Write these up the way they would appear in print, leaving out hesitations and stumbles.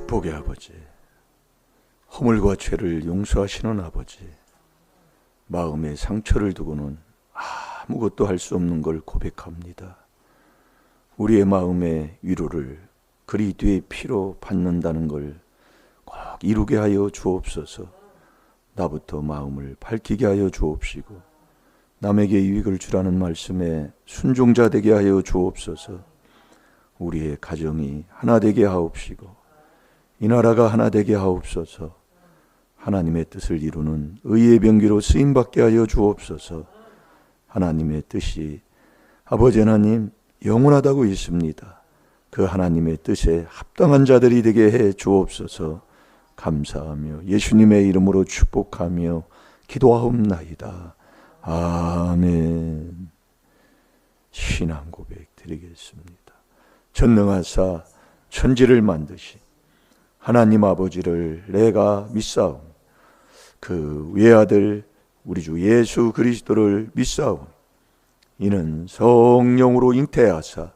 축복의 아버지, 허물과 죄를 용서하시는 아버지, 마음에 상처를 두고는 아무것도 할 수 없는 걸 고백합니다. 우리의 마음의 위로를 그리스도의 피로 받는다는 걸 꼭 이루게 하여 주옵소서. 나부터 마음을 밝히게 하여 주옵시고 남에게 유익을 주라는 말씀에 순종자 되게 하여 주옵소서. 우리의 가정이 하나 되게 하옵시고 이 나라가 하나 되게 하옵소서. 하나님의 뜻을 이루는 의의 병기로 쓰임받게 하여 주옵소서. 하나님의 뜻이 아버지 하나님 영원하다고 있습니다. 그 하나님의 뜻에 합당한 자들이 되게 해 주옵소서. 감사하며 예수님의 이름으로 축복하며 기도하옵나이다. 아멘. 신앙 고백 드리겠습니다. 전능하사 천지를 만드신 하나님 아버지를 내가 믿사오니 그 외아들 우리 주 예수 그리스도를 믿사오니 이는 성령으로 잉태하사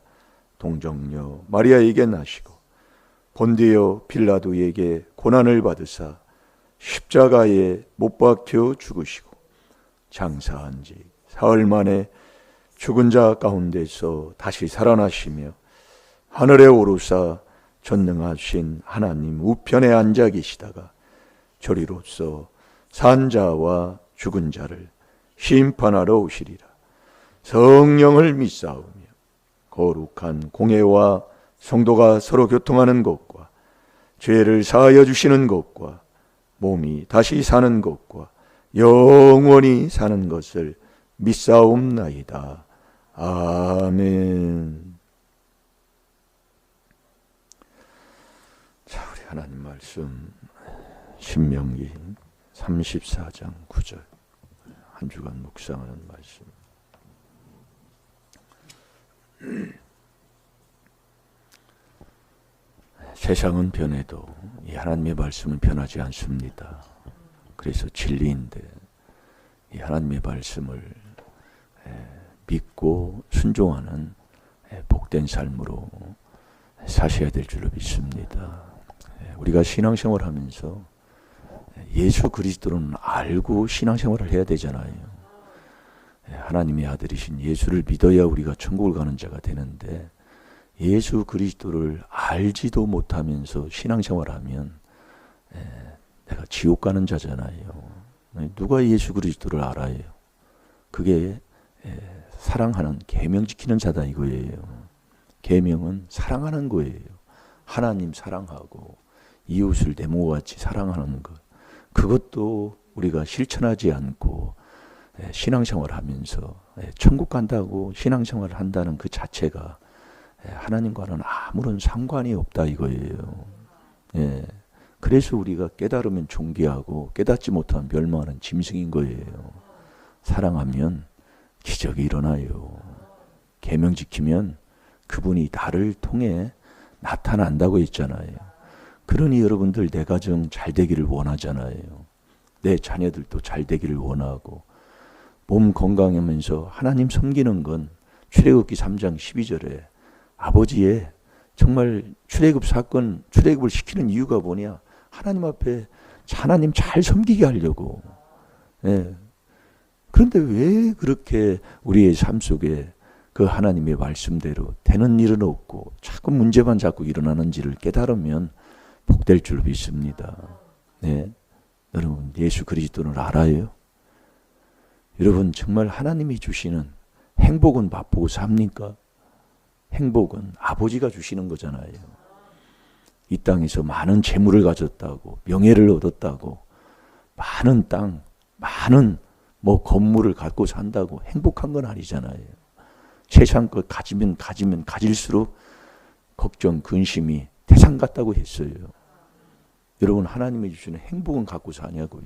동정녀 마리아에게 나시고 본디오 빌라도에게 고난을 받으사 십자가에 못 박혀 죽으시고 장사한 지 사흘 만에 죽은 자 가운데서 다시 살아나시며 하늘에 오르사 전능하신 하나님 우편에 앉아 계시다가 저리로서 산 자와 죽은 자를 심판하러 오시리라. 성령을 믿사오며 거룩한 공회와 성도가 서로 교통하는 것과 죄를 사하여 주시는 것과 몸이 다시 사는 것과 영원히 사는 것을 믿사옵나이다. 아멘. 자, 우리 하나님 말씀 신명기 34장 9절 한 주간 묵상하는 말씀. 세상은 변해도 이 하나님의 말씀은 변하지 않습니다. 그래서 진리인데 이 하나님의 말씀을 믿고 순종하는 복된 삶으로 사셔야 될 줄로 믿습니다. 우리가 신앙생활 하면서 예수 그리스도는 알고 신앙생활을 해야 되잖아요. 하나님의 아들이신 예수를 믿어야 우리가 천국을 가는 자가 되는데 예수 그리스도를 알지도 못하면서 신앙생활하면 내가 지옥 가는 자잖아요. 누가 예수 그리스도를 알아요? 그게 사랑하는 계명 지키는 자다 이거예요. 계명은 사랑하는 거예요. 하나님 사랑하고 이웃을 내 몸과 같이 사랑하는 것. 그것도 우리가 실천하지 않고 신앙생활하면서 천국 간다고 신앙생활을 한다는 그 자체가 하나님과는 아무런 상관이 없다 이거예요. 그래서 우리가 깨달으면 존귀하고 깨닫지 못하면 멸망하는 짐승인 거예요. 사랑하면 기적이 일어나요. 계명 지키면 그분이 나를 통해 나타난다고 했잖아요. 그러니 여러분들 내 가정 잘 되기를 원하잖아요. 내 자녀들도 잘 되기를 원하고 몸 건강하면서 하나님 섬기는 건 출애굽기 3장 12절에 아버지의 정말 출애굽 사건, 출애굽을 시키는 이유가 뭐냐? 하나님 앞에 하나님 잘 섬기게 하려고. 그런데 왜 그렇게 우리의 삶 속에 그 하나님의 말씀대로 되는 일은 없고 자꾸 문제만 자꾸 일어나는지를 깨달으면 복될 줄 믿습니다. 여러분 예수 그리스도를 알아요? 여러분 정말 하나님이 주시는 행복은 맛보고 삽니까? 행복은 아버지가 주시는 거잖아요. 이 땅에서 많은 재물을 가졌다고 명예를 얻었다고 많은 땅, 많은 건물을 갖고 산다고 행복한 건 아니잖아요. 세상 것 가지면 가질수록 걱정, 근심이 태산 같다고 했어요. 여러분 하나님이 주시는 행복은 갖고 사냐고요.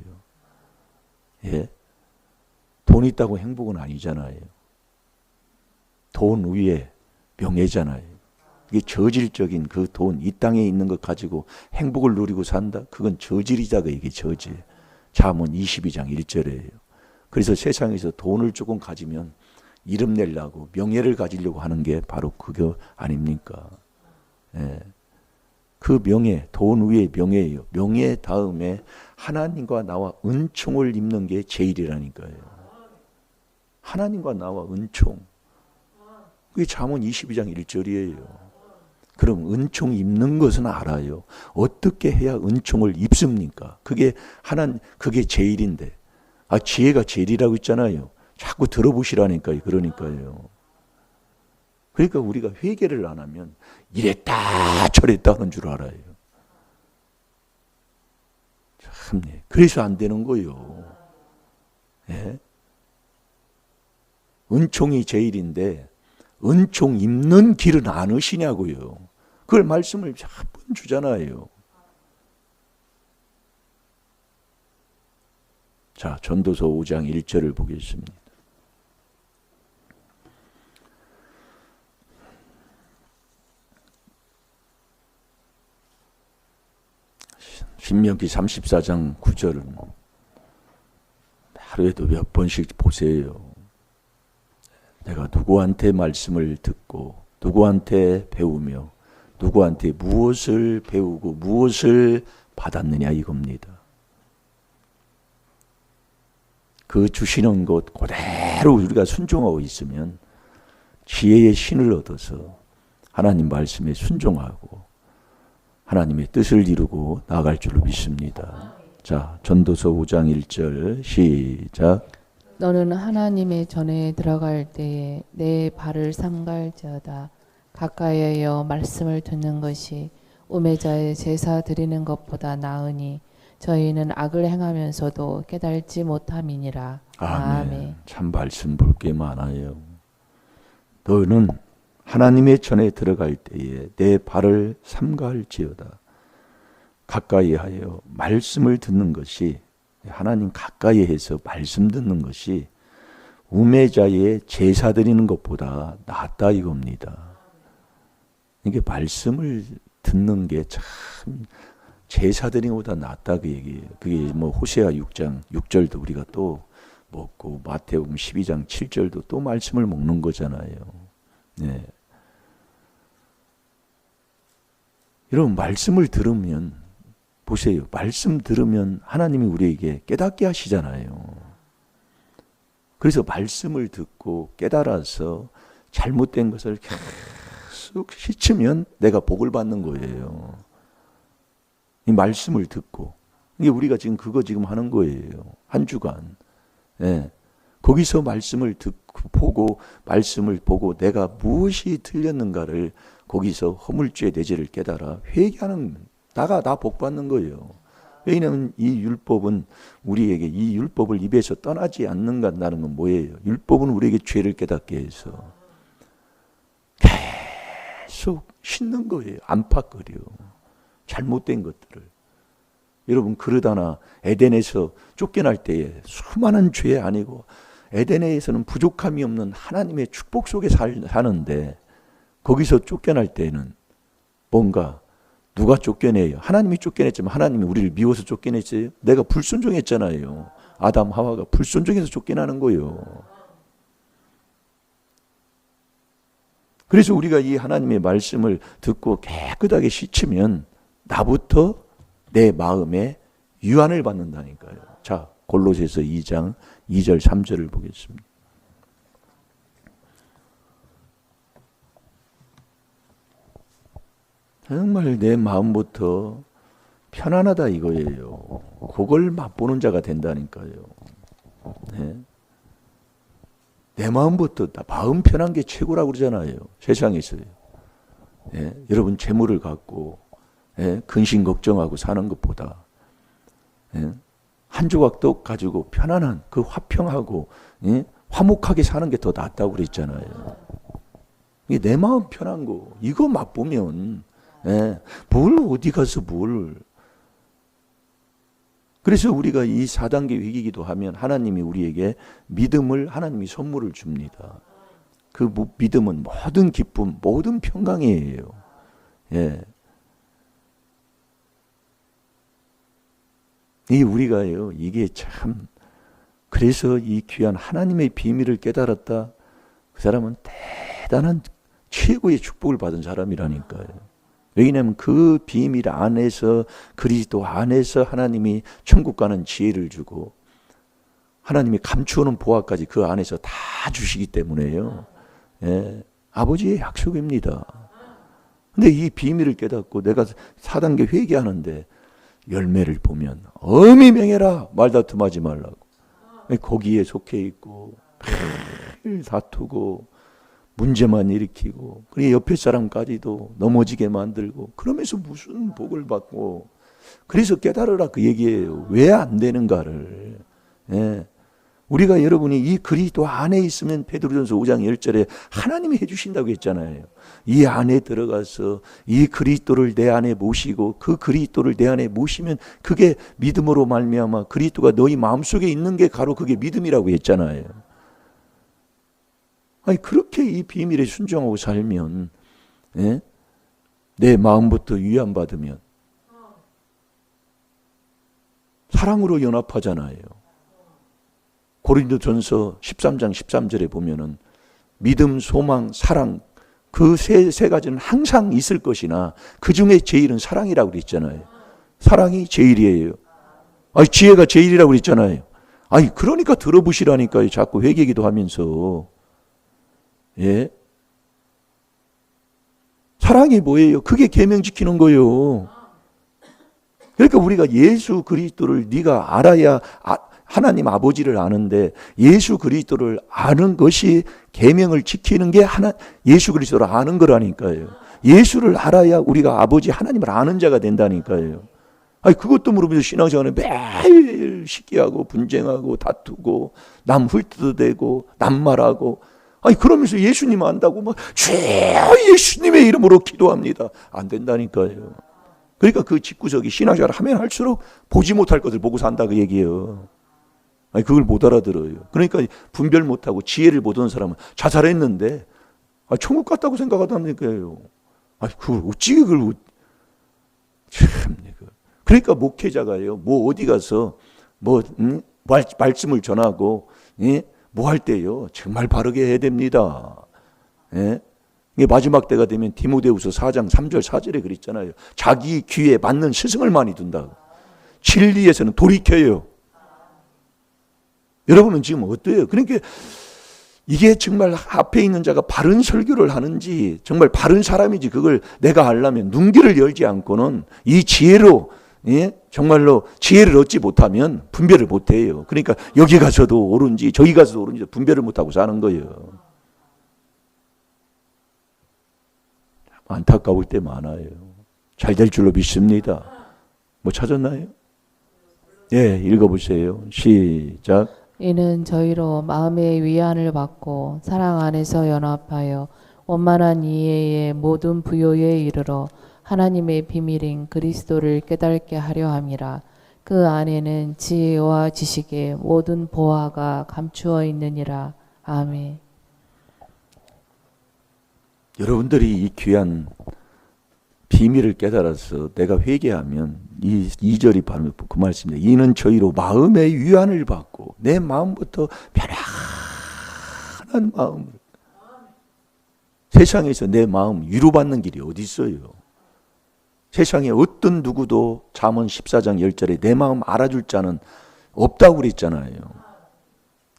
돈 있다고 행복은 아니잖아요. 돈 위에 명예잖아요. 이게 저질적인 그 돈, 이 땅에 있는 것 가지고 행복을 누리고 산다? 그건 저질이다. 이게 저질. 잠언 22장 1절이에요. 그래서 세상에서 돈을 조금 가지면 이름 내려고 명예를 가지려고 하는 게 바로 그거 아닙니까? 그 명예, 돈 위에 명예예요. 명예 다음에 하나님과 나와 은총을 입는 게 제일이라니까요. 하나님과 나와 은총. 그게 잠언 22장 1절이에요. 그럼 은총 입는 것은 알아요. 어떻게 해야 은총을 입습니까? 그게 제일인데. 지혜가 제일이라고 있잖아요. 자꾸 들어보시라니까요. 그러니까요. 그러니까 우리가 회개를 안 하면 이랬다 저랬다 하는 줄 알아요. 참, 그래서 안 되는 거예요. 예? 은총이 제일인데 은총 입는 길은 안 으시냐고요. 그걸 말씀을 몇 번 주잖아요. 자, 전도서 5장 1절을 보겠습니다. 신명기 34장 9절은 하루에도 몇 번씩 보세요. 내가 누구한테 말씀을 듣고 누구한테 배우며 누구한테 무엇을 배우고 무엇을 받았느냐 이겁니다. 그 주시는 것 그대로 우리가 순종하고 있으면 지혜의 신을 얻어서 하나님 말씀에 순종하고 하나님의 뜻을 이루고 나아갈 줄로 믿습니다. 자, 전도서 5장 1절 시작. 너는 하나님의 전에 들어갈 때에 내 발을 삼갈지어다. 가까이하여 말씀을 듣는 것이 우매자의 제사 드리는 것보다 나으니 저희는 악을 행하면서도 깨달지 못함이니라. 아멘. 참 말씀 볼 게 많아요. 너는 하나님의 전에 들어갈 때에 내 발을 삼갈지어다. 가까이 하여 말씀을 듣는 것이 하나님 가까이 해서 말씀 듣는 것이 우매자의 제사 드리는 것보다 낫다 이겁니다. 이게 말씀을 듣는 게 참 제사 드리는 것보다 낫다 그 얘기예요. 그게 호세아 6장 6절도 우리가 또 먹고 마태복음 12장 7절도 또 말씀을 먹는 거잖아요. 네. 여러분 말씀을 들으면 보세요. 말씀 들으면 하나님이 우리에게 깨닫게 하시잖아요. 그래서 말씀을 듣고 깨달아서 잘못된 것을 계속 씻으면 내가 복을 받는 거예요. 이 말씀을 듣고 이게 우리가 지금 하는 거예요. 한 주간. 예. 거기서 말씀을 듣고 말씀을 보고 내가 무엇이 틀렸는가를 거기서 허물죄의 내재를 깨달아 회개하는 나가 다 복받는 거예요. 왜냐하면 이 율법은 우리에게 이 율법을 입에서 떠나지 않는다는 건 뭐예요? 율법은 우리에게 죄를 깨닫게 해서 계속 씻는 거예요. 안팎거려. 잘못된 것들을. 여러분 그러다나 에덴에서 쫓겨날 때에 수많은 죄 아니고 에덴에서는 부족함이 없는 하나님의 축복 속에 사는데 거기서 쫓겨날 때는 뭔가 누가 쫓겨내요? 하나님이 쫓겨냈지만 하나님이 우리를 미워서 쫓겨냈어요? 내가 불순종했잖아요. 아담 하와가 불순종해서 쫓겨나는 거예요. 그래서 우리가 이 하나님의 말씀을 듣고 깨끗하게 씻으면 나부터 내 마음에 유한을 받는다니까요. 자, 골로새서 2장 2절 3절을 보겠습니다. 정말 내 마음부터 편안하다 이거예요. 그걸 맛보는 자가 된다니까요. 네. 내 마음부터 마음 편한 게 최고라고 그러잖아요. 세상에서요. 네. 여러분 재물을 갖고 근심 걱정하고 사는 것보다 한 조각 떡 가지고 편안한 그 화평하고 화목하게 사는 게 더 낫다고 그랬잖아요. 이게 내 마음 편한 거 이거 맛보면 뭘 어디 가서 뭘. 그래서 우리가 이 4단계 위기기도 하면 하나님이 우리에게 믿음을 하나님이 선물을 줍니다. 그 믿음은 모든 기쁨 모든 평강이에요. 예. 이 우리가요 이게 참 그래서 이 귀한 하나님의 비밀을 깨달았다. 그 사람은 대단한 최고의 축복을 받은 사람이라니까요. 왜냐하면 그 비밀 안에서, 그리스도 안에서 하나님이 천국 가는 지혜를 주고 하나님이 감추어놓은 보화까지 그 안에서 다 주시기 때문에요. 예, 아버지의 약속입니다. 근데 이 비밀을 깨닫고 내가 4단계 회개하는데 열매를 보면 엄히 명해라, 말다툼하지 말라고. 거기에 속해 있고 매일 다투고 문제만 일으키고, 그리고 옆에 사람까지도 넘어지게 만들고, 그러면서 무슨 복을 받고. 그래서 깨달으라 그 얘기예요. 왜 안 되는가를. 예. 우리가, 여러분이 이 그리스도 안에 있으면, 베드로전서 5장 10절에 하나님이 해주신다고 했잖아요. 이 안에 들어가서 이 그리스도를 내 안에 모시고, 그 그리스도를 내 안에 모시면 그게 믿음으로 말미암아 그리스도가 너희 마음속에 있는 게 바로 그게 믿음이라고 했잖아요. 아니, 그렇게 이 비밀에 순종하고 살면, 예? 내 마음부터 위안받으면 사랑으로 연합하잖아요. 고린도전서 13장 13절에 보면은 믿음, 소망, 사랑, 그 세 가지는 항상 있을 것이나 그 중에 제일은 사랑이라고 그랬잖아요. 사랑이 제일이에요. 아니, 지혜가 제일이라고 그랬잖아요. 아니, 그러니까 들어보시라니까요. 자꾸 회개기도 하면서. 예? 사랑이 뭐예요? 그게 계명 지키는 거예요. 그러니까 우리가 예수 그리스도를 네가 알아야 하나님 아버지를 아는데, 예수 그리스도를 아는 것이 계명을 지키는 게 예수 그리스도를 아는 거라니까요. 예수를 알아야 우리가 아버지 하나님을 아는 자가 된다니까요. 아니, 그것도 모르면서 신앙생활에 매일 시기하고 분쟁하고 다투고 남 훑어대고 남말하고, 아니, 그러면서 예수님 안다고 막 주여 예수님의 이름으로 기도합니다. 안 된다니까요. 그러니까 그 집구석이 신앙생활을 하면 할수록 보지 못할 것을 보고 산다 그 얘기예요. 아니, 그걸 못 알아들어요. 그러니까 분별 못하고 지혜를 못 얻은 사람은 자살했는데 천국 갔다고 생각하다니까요. 아니, 그걸 어찌 그걸 참. 그러니까 목회자가요, 뭐 어디 가서 뭐 말씀을 전하고 뭐 할 때요, 정말 바르게 해야 됩니다. 예? 이게 마지막 때가 되면 디모데후서 4장 3절 4절에 그랬잖아요. 자기 귀에 맞는 스승을 많이 둔다고. 진리에서는 돌이켜요. 여러분은 지금 어때요? 그러니까 이게 정말 앞에 있는 자가 바른 설교를 하는지 정말 바른 사람인지 그걸 내가 알려면 눈길을 열지 않고는 이 지혜로, 예? 정말로 지혜를 얻지 못하면 분별을 못해요. 그러니까 여기 가서도 옳은지 저기 가서도 옳은지 분별을 못하고 사는 거예요. 안타까울 때 많아요. 잘 될 줄로 믿습니다. 뭐 찾았나요? 예, 읽어보세요. 시작. 이는 저희로 마음의 위안을 받고 사랑 안에서 연합하여 원만한 이해의 모든 부요에 이르러 하나님의 비밀인 그리스도를 깨닫게 하려 함이라. 그 안에는 지혜와 지식의 모든 보화가 감추어 있느니라. 아멘. 여러분들이 이 귀한 비밀을 깨달아서 내가 회개하면 이 2절이 바로 그 말씀입니다. 이는 저희로 마음의 위안을 받고 내 마음부터 편안한 마음을. 세상에서 내 마음 위로받는 길이 어디 있어요? 세상에 어떤 누구도 잠언 14장 10절에 내 마음 알아줄 자는 없다고 그랬잖아요.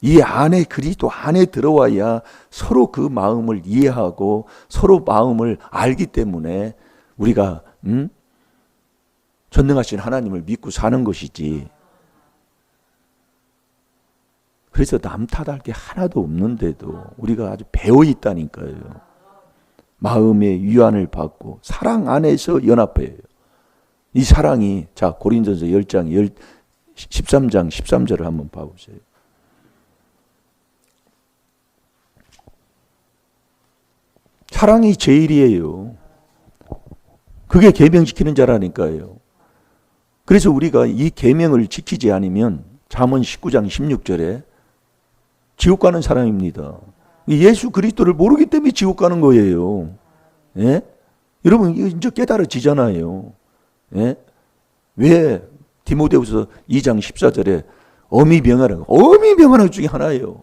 이 안에 그리스도 안에 들어와야 서로 그 마음을 이해하고 서로 마음을 알기 때문에 우리가 전능하신 하나님을 믿고 사는 것이지. 그래서 남 탓할 게 하나도 없는데도 우리가 아주 배어 있다니까요. 마음의 위안을 받고 사랑 안에서 연합해요. 이 사랑이, 자, 고린도전서 10장 13장 13절을 한번 봐보세요. 사랑이 제일이에요. 그게 계명 지키는 자라니까요. 그래서 우리가 이 계명을 지키지 않으면 잠언 19장 16절에 지옥 가는 사람입니다. 예수 그리스도를 모르기 때문에 지옥 가는 거예요. 예? 여러분 이제 깨달아지잖아요. 예? 왜 디모데후서 2장 14절에 엄히 명하라. 엄히 명하라 중에 하나예요.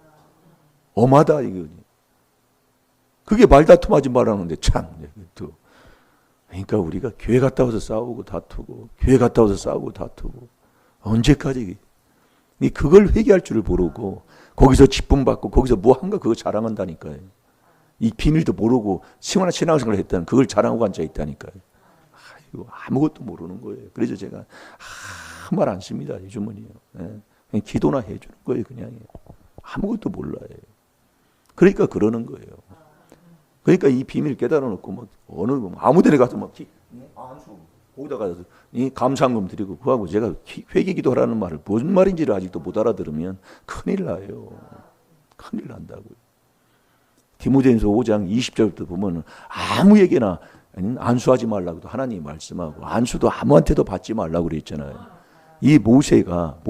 엄하다 이거. 그게 말다툼하지 말라는데 참. 그러니까 우리가 교회 갔다 와서 싸우고 다투고 교회 갔다 와서 싸우고 다투고 언제까지 그걸 회개할 줄을 모르고 거기서 기쁨 받고 거기서 뭐 한가 그거 자랑한다니까요. 이 비밀도 모르고 시원한 신앙생활을 했다는 그걸 자랑하고 앉아 있다니까요. 아이고, 아무것도 모르는 거예요. 그래서 제가 아무 말 안 씁니다. 요즘은요. 그냥 기도나 해주는 거예요. 그냥 아무것도 몰라요. 그러니까 그러는 거예요. 그러니까 이 비밀 깨달아 놓고 뭐 어느 아무데나 가서 막 안수 거기다가 가서 이 감사한금 드리고 그하고 제가 회개 기도하라는 말을 무슨 말인지를 아직도 못 알아들으면 큰일 나요. 큰일 난다고요. 디모데전서 5장 20절부터 보면 아무에게나 안수하지 말라고도 하나님이 말씀하고 안수도 아무한테도 받지 말라고 그랬잖아요. 이 모세가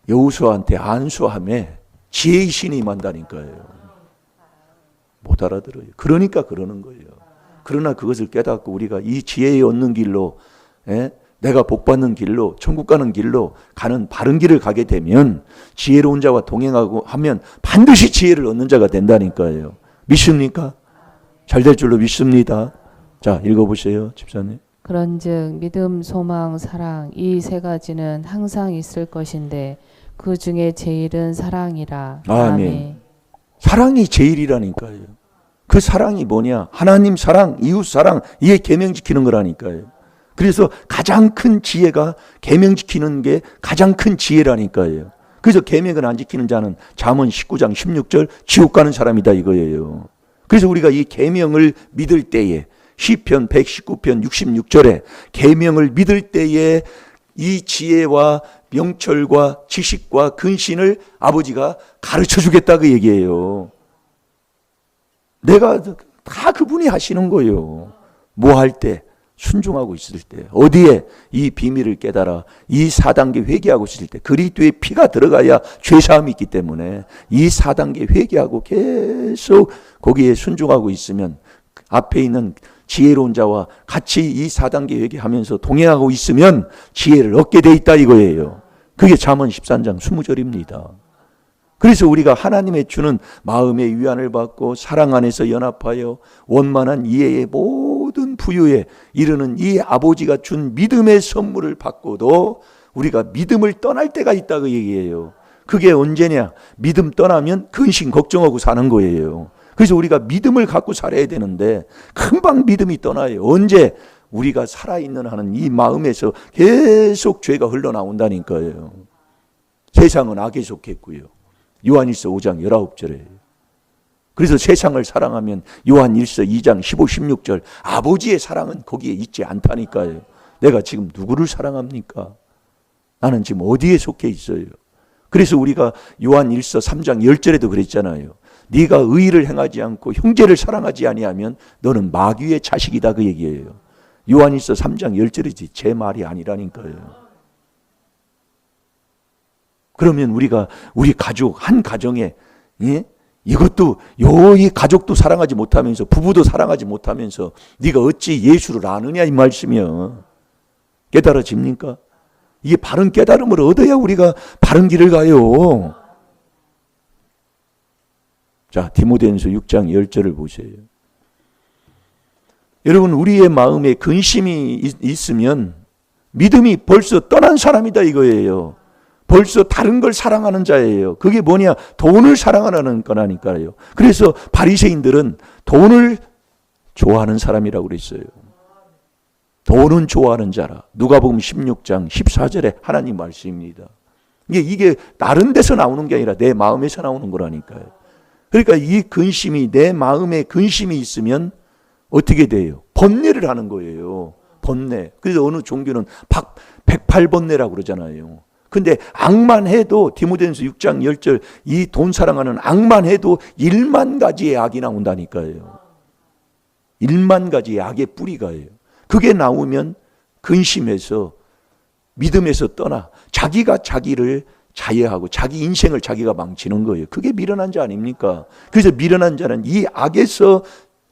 여호수아한테 안수함에 지혜의 신이 임한다니까요. 못 알아들어요. 그러니까 그러는 거예요. 그러나 그것을 깨닫고 우리가 이 지혜에 얻는 길로 내가 복받는 길로 천국 가는 길로 가는 바른 길을 가게 되면 지혜로운 자와 동행하고 하면 반드시 지혜를 얻는 자가 된다니까요. 믿습니까? 잘 될 줄로 믿습니다. 자, 읽어보세요, 집사님. 그런즉 믿음, 소망, 사랑 이 세 가지는 항상 있을 것인데 그 중에 제일은 사랑이라. 아멘. 사랑이 제일이라니까요. 그 사랑이 뭐냐? 하나님 사랑, 이웃 사랑, 이게 계명 지키는 거라니까요. 그래서 가장 큰 지혜가 계명 지키는 게 가장 큰 지혜라니까요. 그래서 계명을 안 지키는 자는 잠언 19장 16절 지옥 가는 사람이다 이거예요. 그래서 우리가 이 계명을 믿을 때에 시편 119편 66절에 계명을 믿을 때에 이 지혜와 명철과 지식과 근신을 아버지가 가르쳐 주겠다 그 얘기예요. 내가 다 그분이 하시는 거예요. 뭐 할 때? 순종하고 있을 때, 어디에 이 비밀을 깨달아 이 4단계 회개하고 있을 때, 그리스도의 피가 들어가야 죄사함이 있기 때문에 이 4단계 회개하고 계속 거기에 순종하고 있으면 앞에 있는 지혜로운 자와 같이 이 4단계 회개하면서 동행하고 있으면 지혜를 얻게 돼 있다 이거예요. 그게 잠언 13장 20절입니다. 그래서 우리가 하나님의 주는 마음의 위안을 받고 사랑 안에서 연합하여 원만한 이해의 모든 부유에 이르는 이 아버지가 준 믿음의 선물을 받고도 우리가 믿음을 떠날 때가 있다 그 얘기예요. 그게 언제냐? 믿음 떠나면 근심 걱정하고 사는 거예요. 그래서 우리가 믿음을 갖고 살아야 되는데 금방 믿음이 떠나요. 언제? 우리가 살아있는 하는 이 마음에서 계속 죄가 흘러나온다니까요. 세상은 악에 속했고요. 요한일서 5장 19절에. 그래서 세상을 사랑하면 요한일서 2장 15, 16절 아버지의 사랑은 거기에 있지 않다니까요. 내가 지금 누구를 사랑합니까? 나는 지금 어디에 속해 있어요? 그래서 우리가 요한일서 3장 10절에도 그랬잖아요. 네가 의의를 행하지 않고 형제를 사랑하지 아니하면 너는 마귀의 자식이다 그 얘기예요. 요한일서 3장 10절이지 제 말이 아니라니까요. 그러면 우리가 우리 가족 한 가정에 이것도 이 가족도 사랑하지 못하면서 부부도 사랑하지 못하면서 네가 어찌 예수를 아느냐 이 말씀이야. 깨달아집니까? 이게 바른 깨달음을 얻어야 우리가 바른 길을 가요. 자, 디모데전서 6장 10절을 보세요. 여러분 우리의 마음에 근심이 있으면 믿음이 벌써 떠난 사람이다 이거예요. 벌써 다른 걸 사랑하는 자예요. 그게 뭐냐? 돈을 사랑하는 거라니까요. 그래서 바리새인들은 돈을 좋아하는 사람이라고 그랬어요. 돈은 좋아하는 자라. 누가복음 16장 14절에 하나님 말씀입니다. 이게 다른 데서 나오는 게 아니라 내 마음에서 나오는 거라니까요. 그러니까 이 근심이 내 마음에 근심이 있으면 어떻게 돼요? 번뇌를 하는 거예요. 번뇌. 그래서 어느 종교는 108번뇌라고 그러잖아요. 근데 악만 해도 디모데전서 6장 10절 이 돈 사랑하는 악만 해도 1만 가지의 악이 나온다니까요. 1만 가지의 악의 뿌리가예요. 그게 나오면 근심해서 믿음에서 떠나 자기가 자기를 자해하고 자기 인생을 자기가 망치는 거예요. 그게 미련한 자 아닙니까? 그래서 미련한 자는 이 악에서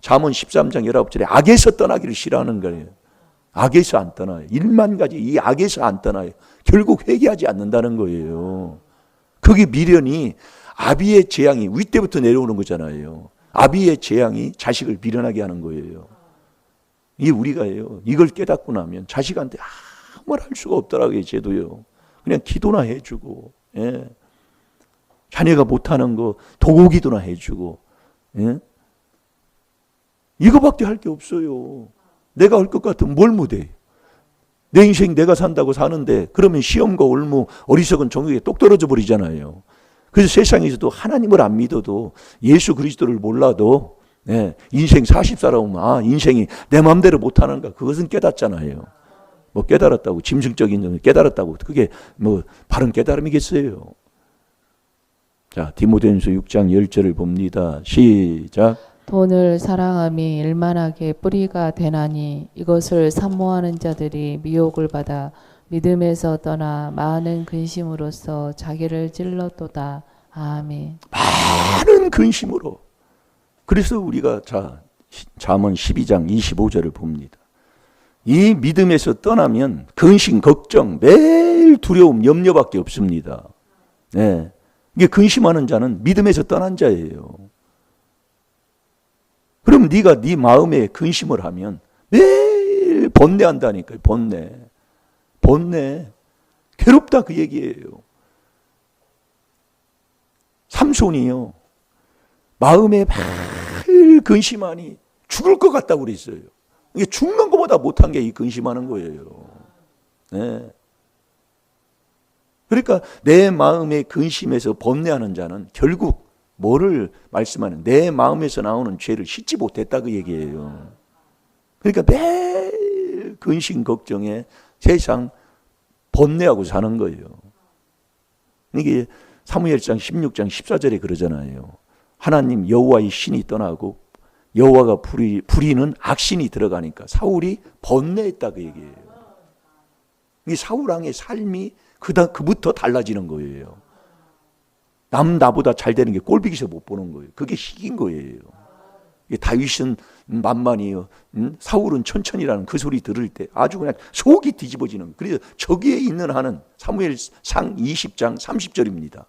잠언 13장 19절에 악에서 떠나기를 싫어하는 거예요. 악에서 안 떠나요. 1만 가지 이 악에서 안 떠나요. 결국 회개하지 않는다는 거예요. 그게 미련이 아비의 재앙이 윗대부터 내려오는 거잖아요. 아비의 재앙이 자식을 미련하게 하는 거예요. 이게 우리가요. 이걸 깨닫고 나면 자식한테 아무 말 할 수가 없더라고요. 제도요. 그냥 기도나 해주고, 예. 자녀가 못하는 거 도구기도나 해주고, 예. 이거밖에 할 게 없어요. 내가 할 것 같으면 뭘 못해. 내 인생 내가 산다고 사는데 그러면 시험과 올무 어리석은 종에게 똑 떨어져 버리잖아요. 그래서 세상에서도 하나님을 안 믿어도 예수 그리스도를 몰라도 인생 40살아오면 인생이 내 마음대로 못하는가 그것은 깨닫잖아요. 뭐 깨달았다고 짐승적인 점을 깨달았다고 그게 뭐 바른 깨달음이겠어요. 자, 디모데전서 6장 10절을 봅니다. 시작. 돈을 사랑함이 일만하게 뿌리가 되나니 이것을 산모하는 자들이 미혹을 받아 믿음에서 떠나 많은 근심으로써 자기를 찔렀도다. 아멘. 많은 근심으로. 그래서 우리가 잠언 12장 25절을 봅니다. 이 믿음에서 떠나면 근심, 걱정, 매일 두려움, 염려밖에 없습니다. 네. 이게 근심하는 자는 믿음에서 떠난 자예요. 그럼 네가 네 마음에 근심을 하면 매일 번뇌한다니까요. 번뇌. 괴롭다 그 얘기예요. 삼손이요. 마음에 매일 근심하니 죽을 것 같다고 그랬어요. 이게 죽는 것보다 못한 게 이 근심하는 거예요. 네. 그러니까 내 마음의 근심에서 번뇌하는 자는 결국 뭐를 말씀하는 내 마음에서 나오는 죄를 씻지 못했다 그 얘기예요. 그러니까 매일 근심 걱정에 세상 번뇌하고 사는 거예요. 이게 사무엘상 16장 14절에 그러잖아요. 하나님 여호와의 신이 떠나고 여호와가 부리는 악신이 들어가니까 사울이 번뇌했다 그 얘기예요. 이 사울 왕의 삶이 그부터 달라지는 거예요. 나보다 잘 되는 게 꼴비기서 못 보는 거예요. 그게 희긴 거예요. 다윗은 만만이요. 사울은 천천히라는 그 소리 들을 때 아주 그냥 속이 뒤집어지는. 그래서 저기에 있는 한은 사무엘상 20장 30절입니다.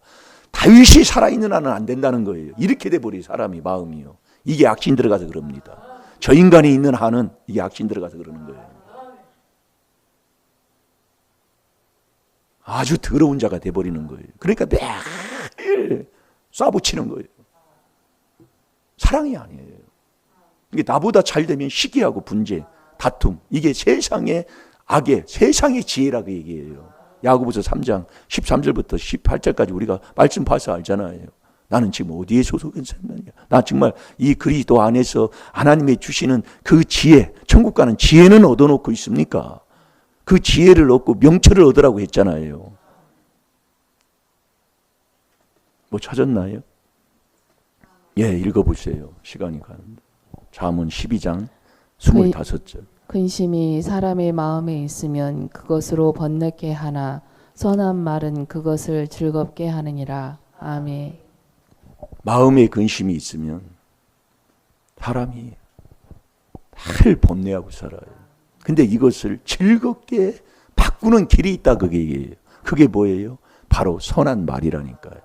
다윗이 살아있는 한은 안 된다는 거예요. 이렇게 돼버려요. 사람이 마음이요. 이게 악신 들어가서 그럽니다. 저 인간이 있는 한은 이게 악신 들어가서 그러는 거예요. 아주 더러운 자가 돼버리는 거예요. 그러니까 매일 쏴붙이는 거예요. 사랑이 아니에요. 이게 나보다 잘 되면 시기하고 분재, 다툼. 이게 세상의 악의, 세상의 지혜라고 얘기해요. 야고보서 3장 13절부터 18절까지 우리가 말씀 봐서 알잖아요. 나는 지금 어디에 소속했었느냐. 나 정말 이 그리스도 안에서 하나님이 주시는 그 지혜, 천국 가는 지혜는 얻어놓고 있습니까? 그 지혜를 얻고 명철을 얻으라고 했잖아요. 뭐 찾았나요? 예, 읽어보세요. 시간이 가는데. 잠언 12장 25절. 근심이 사람의 마음에 있으면 그것으로 번뇌케 하나 선한 말은 그것을 즐겁게 하느니라. 아멘. 마음에 근심이 있으면 사람이 늘 번뇌하고 살아요. 근데 이것을 즐겁게 바꾸는 길이 있다 그게 얘기예요. 그게 뭐예요? 바로 선한 말이라니까요.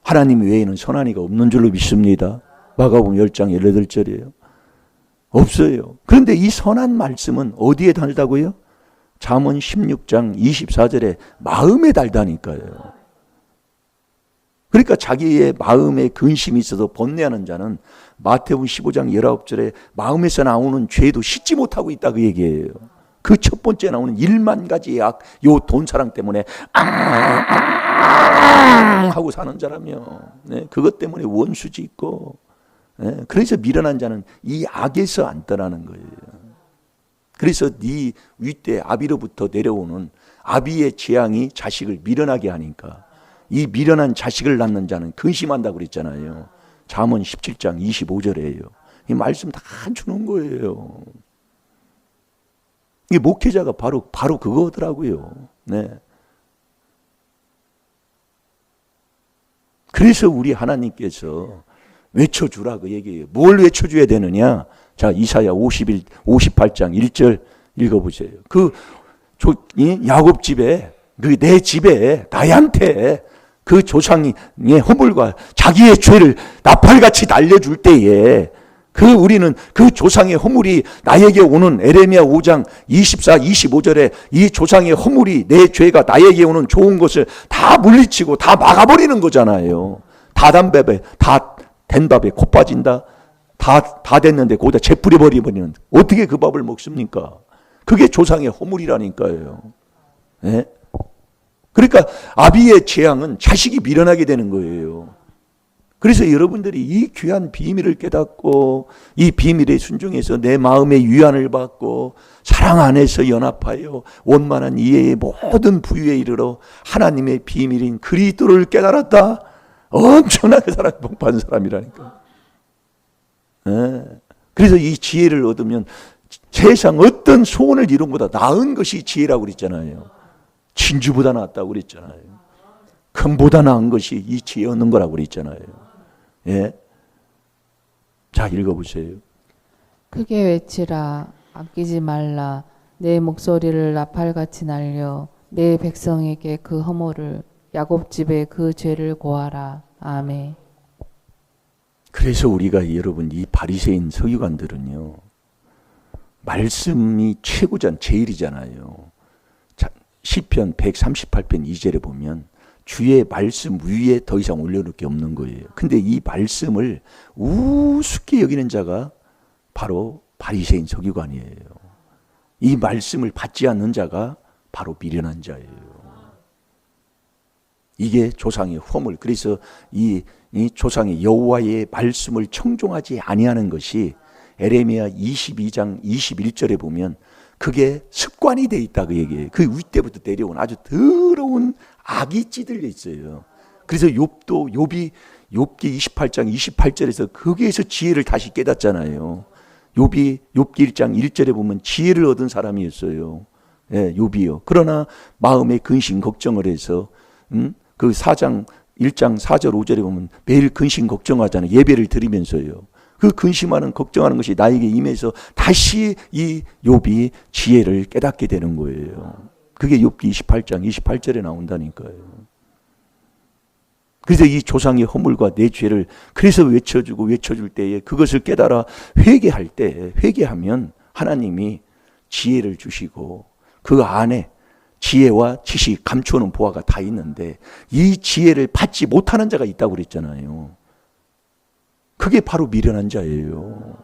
하나님 외에는 선한 이가 없는 줄로 믿습니다. 마가복음 10장 18절이에요. 없어요. 그런데 이 선한 말씀은 어디에 달다고요? 잠언 16장 24절에 마음에 달다니까요. 그러니까 자기의 마음에 근심이 있어서 번뇌하는 자는 마태복음 15장 19절에 마음에서 나오는 죄도 씻지 못하고 있다 그 얘기예요. 그 첫 번째 나오는 1만 가지의 악, 요 돈 사랑 때문에 하고 사는 자라며, 네, 그것 때문에 원수지 있고, 네, 그래서 미련한 자는 이 악에서 안 떠나는 거예요. 그래서 네 윗대 아비로부터 내려오는 아비의 재앙이 자식을 미련하게 하니까 이 미련한 자식을 낳는 자는 근심한다고 그랬잖아요. 잠언 17장 25절이에요. 이 말씀 다 주는 거예요. 이 목회자가 바로 그거더라고요. 네. 그래서 우리 하나님께서 외쳐주라 그 얘기예요. 뭘 외쳐줘야 되느냐? 자, 이사야 58장 1절 읽어보세요. 야곱 집에, 내 집에, 나한테 그 조상의 허물과 자기의 죄를 나팔같이 날려줄 때에 우리는 그 조상의 허물이 나에게 오는 에레미야 5장 24, 25절에 이 조상의 허물이 내 죄가 나에게 오는 좋은 것을 다 물리치고 다 막아버리는 거잖아요. 다 된 밥에 코 빠진다. 다 됐는데 거기다 재뿌려 버리면 어떻게 그 밥을 먹습니까? 그게 조상의 허물이라니까요. 예? 그러니까 아비의 재앙은 자식이 미련하게 되는 거예요. 그래서 여러분들이 이 귀한 비밀을 깨닫고 이 비밀에 순종해서 내 마음의 위안을 받고 사랑 안에서 연합하여 원만한 이해의 모든 부유에 이르러 하나님의 비밀인 그리스도를 깨달았다. 엄청나게 사랑 복받은 사람이라니까. 예. 그래서 이 지혜를 얻으면 세상 어떤 소원을 이룬 것보다 나은 것이 지혜라고 그랬잖아요. 진주보다 낫다고 그랬잖아요. 금보다 나은 것이 이 지혜 얻는 거라고 그랬잖아요. 예. 자, 읽어보세요. 크게 외치라. 아끼지 말라. 내 목소리를 나팔같이 날려 내 백성에게 그 허물을 야곱 집에 그 죄를 고하라. 아멘. 그래서 우리가 여러분 이 바리새인 서기관들은요, 말씀이 최고잖아, 제일이잖아요. 시편 138편 2절에 보면 주의 말씀 위에 더 이상 올려놓을 게 없는 거예요. 근데 이 말씀을 우습게 여기는 자가 바로 바리새인 서기관이에요. 이 말씀을 받지 않는 자가 바로 미련한 자예요. 이게 조상의 허물. 그래서 이 조상의 여호와의 말씀을 청종하지 아니하는 것이 에레미야 22장 21절에 보면 그게 습관이 돼 있다 그 얘기예요. 그 윗때부터 내려온 아주 더러운 악이 찌들려 있어요. 그래서 욥기 28장 28절에서 거기에서 지혜를 다시 깨닫잖아요. 욥기 1장 1절에 보면 지혜를 얻은 사람이었어요. 예, 욥이요. 그러나 마음의 근심 걱정을 해서 그 1장 4절 5절에 보면 매일 근심 걱정하잖아요. 예배를 드리면서요. 그 근심하는 걱정하는 것이 나에게 임해서 다시 이 욥이 지혜를 깨닫게 되는 거예요. 그게 욥기 28장 28절에 나온다니까요. 그래서 이 조상의 허물과 내 죄를 그래서 외쳐줄 때에 그것을 깨달아 회개하면 하나님이 지혜를 주시고 그 안에 지혜와 지식, 감추어놓은 보화가 다 있는데 이 지혜를 받지 못하는 자가 있다고 그랬잖아요. 그게 바로 미련한 자예요.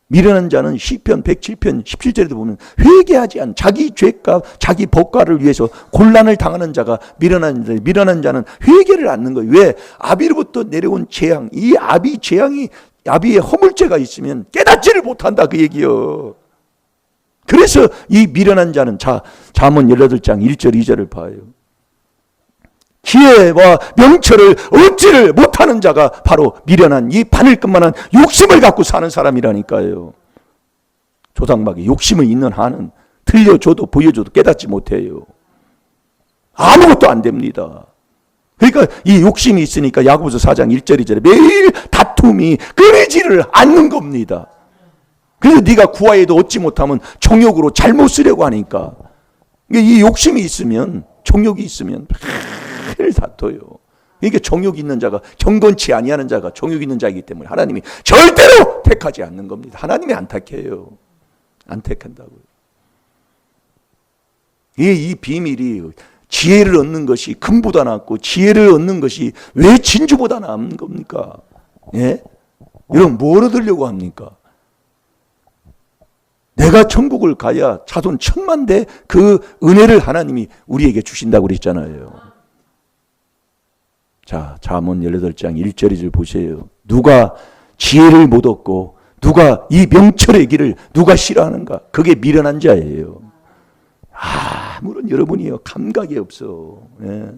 미련한 자는 시편 107편 17절에도 보면 회개하지 않은 자기 죄값, 자기 법과를 위해서 곤란을 당하는 자가 미련한 자는 회개를 않는 거예요. 왜? 아비로부터 내려온 재앙, 이 아비의 허물죄가 있으면 깨닫지를 못한다 그 얘기요. 그래서 이 미련한 자는 잠언 18장 1절 2절을 봐요. 지혜와 명철을 얻지를 못하는 자가 바로 미련한 이 바늘끝만한 욕심을 갖고 사는 사람이라니까요. 조상막이 욕심이 있는 한은 들려줘도 보여줘도 깨닫지 못해요. 아무것도 안 됩니다. 그러니까 이 욕심이 있으니까 야고보서 4장 1절 2절에 매일 다툼이 끊이지를 않는 겁니다. 그래서 네가 구하여도 얻지 못하면 정욕으로 잘못 쓰려고 하니까 이 욕심이 있으면 정욕이 있으면 매일 다퉈요. 그러니까 정욕이 있는 자가 경건치 아니하는 자가 정욕이 있는 자이기 때문에 하나님이 절대로 택하지 않는 겁니다. 하나님이 안 택해요. 안 택한다고요. 이 비밀이 지혜를 얻는 것이 금보다 낫고 지혜를 얻는 것이 왜 진주보다 나은 겁니까? 예? 여러분 뭘 얻으려고 합니까? 내가 천국을 가야 자손 1000만대 그 은혜를 하나님이 우리에게 주신다고 그랬잖아요. 자, 잠언 18장 1절 2절 보세요. 누가 지혜를 못 얻고 누가 이 명철의 길을 누가 싫어하는가? 그게 미련한 자예요. 아무런 여러분이요 감각이 없어. 예.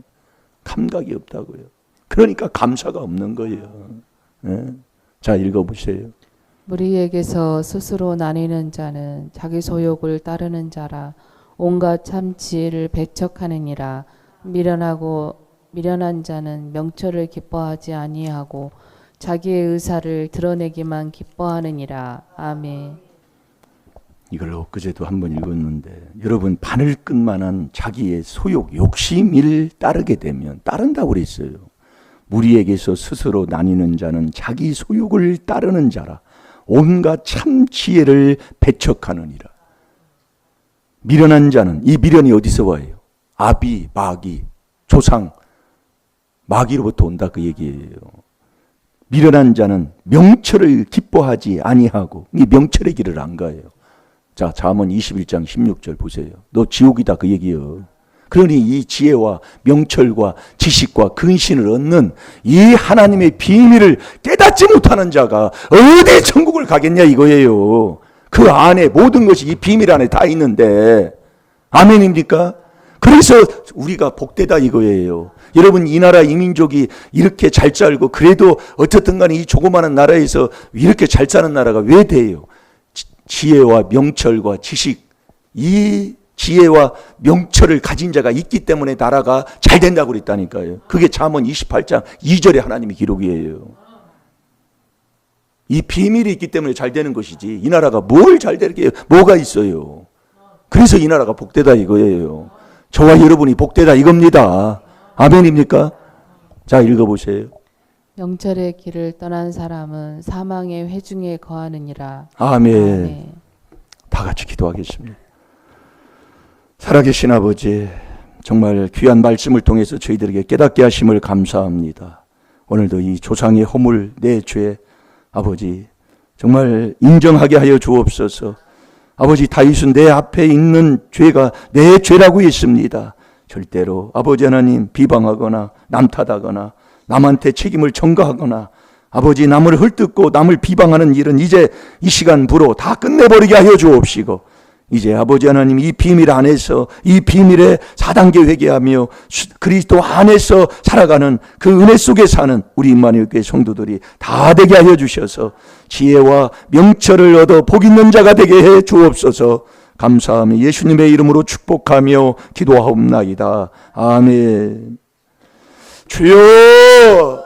감각이 없다고요. 그러니까 감사가 없는 거예요. 예. 자, 읽어보세요. 무리에게서 스스로 나뉘는 자는 자기 소욕을 따르는 자라. 온갖 참 지혜를 배척하느니라. 미련한 자는 명철을 기뻐하지 아니하고 자기의 의사를 드러내기만 기뻐하느니라. 아멘. 이걸 엊그제도 한번 읽었는데 여러분 바늘 끝만한 자기의 소욕, 욕심을 따르게 되면 따른다고 그랬어요. 무리에게서 스스로 나뉘는 자는 자기 소욕을 따르는 자라 온갖 참 지혜를 배척하느니라. 미련한 자는 이 미련이 어디서 와요? 아비, 마귀, 조상, 마귀로부터 온다 그 얘기예요. 미련한 자는 명철을 기뻐하지 아니하고 이 명철의 길을 안 가요. 자, 잠언 21장 16절 보세요. 너 지옥이다 그 얘기예요. 그러니 이 지혜와 명철과 지식과 근신을 얻는 이 하나님의 비밀을 깨닫지 못하는 자가 어디 천국을 가겠냐 이거예요. 그 안에 모든 것이 이 비밀 안에 다 있는데 아멘입니까? 그래서 우리가 복되다 이거예요. 여러분 이 나라 이 민족이 이렇게 잘 살고 그래도 어쨌든 간에 이 조그마한 나라에서 이렇게 잘 사는 나라가 왜 돼요? 지혜와 명철과 지식, 이 지혜와 명철을 가진 자가 있기 때문에 나라가 잘 된다고 그랬다니까요. 그게 잠언 28장 2절에 하나님의 기록이에요. 이 비밀이 있기 때문에 잘 되는 것이지 이 나라가 뭘 잘 되게 뭐가 있어요. 그래서 이 나라가 복되다 이거예요. 저와 여러분이 복되다 이겁니다. 아멘입니까? 자, 읽어보세요. 명철의 길을 떠난 사람은 사망의 회중에 거하느니라. 아멘. 아멘. 다 같이 기도하겠습니다. 살아계신 아버지, 정말 귀한 말씀을 통해서 저희들에게 깨닫게 하심을 감사합니다. 오늘도 이 조상의 허물, 내 죄, 아버지 정말 인정하게 하여 주옵소서. 아버지 다윗은 내 앞에 있는 죄가 내 죄라고 했습니다. 절대로 아버지 하나님 비방하거나 남탓하거나 남한테 책임을 전가하거나 아버지 남을 헐뜯고 남을 비방하는 일은 이제 이 시간부로 다 끝내버리게 하여 주옵시고 이제 아버지 하나님 이 비밀 안에서 이 비밀에 4단계 회개하며 그리스도 안에서 살아가는 그 은혜 속에 사는 우리 임마누엘 교회 성도들이 다 되게 하여 주셔서 지혜와 명철을 얻어 복 있는 자가 되게 해 주옵소서. 감사하며 예수님의 이름으로 축복하며 기도하옵나이다. 아멘. 주여